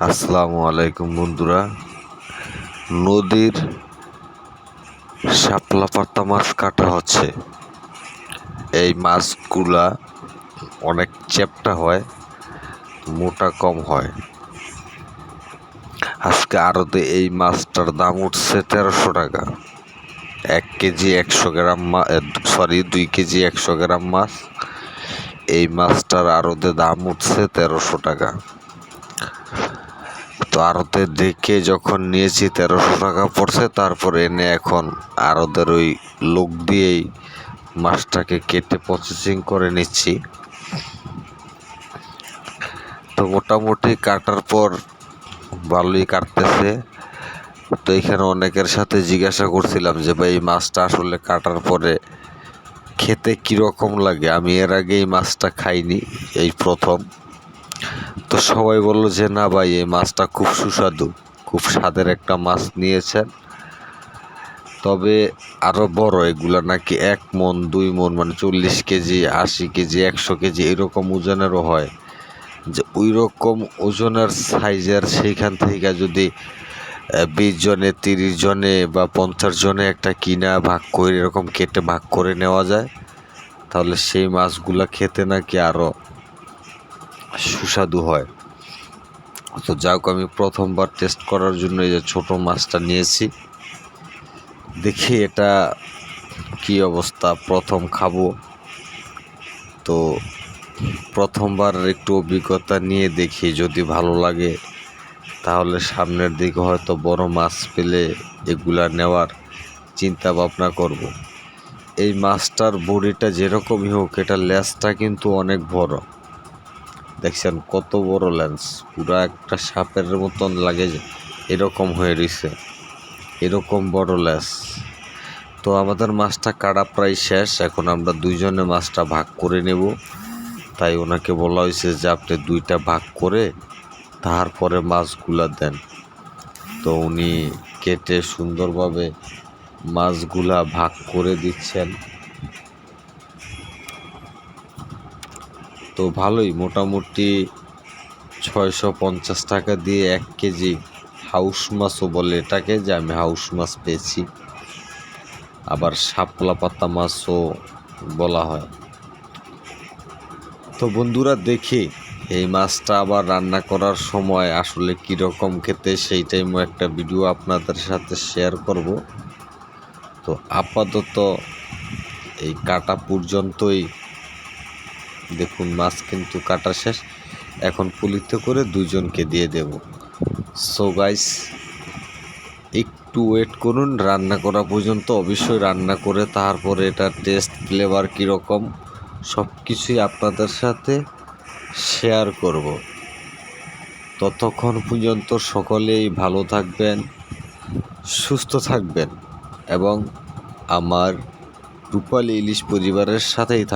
আসসালামু আলাইকুম বন্ধুরা। নদীর শাপলা পাতা মাছ কাটা হচ্ছে। এই মাছগুলা অনেক চ্যাপ্টা হয়, মোটা কম হয়। আজকে আড়তে এই মাছটার দাম উঠছে 1300 টাকা। 1 কেজি 100 গ্রাম 2 কেজি 100 গ্রাম মাছ। এই মাছটার আড়তে দাম উঠছে 1300 টাকা। তো আড়তে দেখে যখন নিয়েছি 1300 টাকা পড়ছে, তারপর এনে এখন আড়তের ওই লোক দিয়েই মাছটাকে কেটে প্রসেসিং করে নিচ্ছি। তো মোটামুটি কাটার পর ভালোই কাটতেছে। তো এখানে অনেকের সাথে জিজ্ঞাসা করছিলাম যে ভাই এই মাছটা আসলে কাটার পরে খেতে কীরকম লাগে। আমি এর আগে এই মাছটা খাইনি, এই প্রথম। তো সবাই বললো যে না ভাই এই মাছটা খুব সুস্বাদু, খুব স্বাদের একটা মাছ নিয়েছেন। তবে আরও বড়, এগুলা নাকি 1 মণ 2 মণ মানে 40 কেজি 80 কেজি 100 কেজি এরকম ওজনেরও হয়। যে ওই রকম ওজনের সাইজের সেইখান থেকে যদি 20 জনে 30 জনে বা 50 জনে একটা কিনা ভাগ করে এরকম কেটে ভাগ করে নেওয়া যায়, তাহলে সেই মাছগুলা খেতে নাকি আরও সুস্বাদু হয়। তো যাক, আমি প্রথমবার টেস্ট করার জন্য এই যে ছোট মাছটা নিয়েছি, দেখি এটা কি অবস্থা, প্রথম খাবো। তো প্রথমবার একটু অভিজ্ঞতা নিয়ে দেখি, যদি ভালো লাগে তাহলে সামনের দিকে হয়তো বড় মাছ পেলে এগুলা নেওয়ার চিন্তা ভাবনা করব। এই মাছটার বডিটা যেরকমই হোক, এটা লেজটা কিন্তু অনেক বড়। দেখছেন কত বড় লেন্স, পুরা একটা সাপের মতন লাগে, এরকম হয়ে রয়েছে, এরকম বড় লেজ। তো আমাদের মাছটা কাটা প্রায় শেষ। এখন আমরা 2 জনে মাছটা ভাগ করে নেব। তাই ওনাকে বলা হয়েছে যে আপনি 2টা ভাগ করে তারপরে মাছগুলা দেন। তো উনি কেটে সুন্দরভাবে মাছগুলা ভাগ করে দিচ্ছেন। তো ভালোই, মোটামুটি 650 টাকা দিয়ে 1 কেজি হাউস মাছও বলে এটাকে, যে আমি হাউস মাছ পেয়েছি। আবার শাপলা পাতা মাছও বলা হয়। তো বন্ধুরা, দেখি এই মাছটা আবার রান্না করার সময় আসলে কীরকম খেতে, সেই টাইমও একটা ভিডিও আপনাদের সাথে শেয়ার করব। তো আপাতত এই কাটা পর্যন্তই। দেখুন মাছ কিন্তু কাটা শেষ। এখন পুলিতে করে 2 জনকে দিয়ে দেব। সো গাইস, একটু ওয়েট করুন, রান্না করা পর্যন্ত। অবশ্যই রান্না করে তারপরে এটা টেস্ট ফ্লেভার কীরকম সব কিছুই আপনাদের সাথে শেয়ার করব। ততক্ষণ পর্যন্ত সকলেই ভালো থাকবেন, সুস্থ থাকবেন এবং আমার রূপালী ইলিশ পরিবারের সাথেই থাকবেন।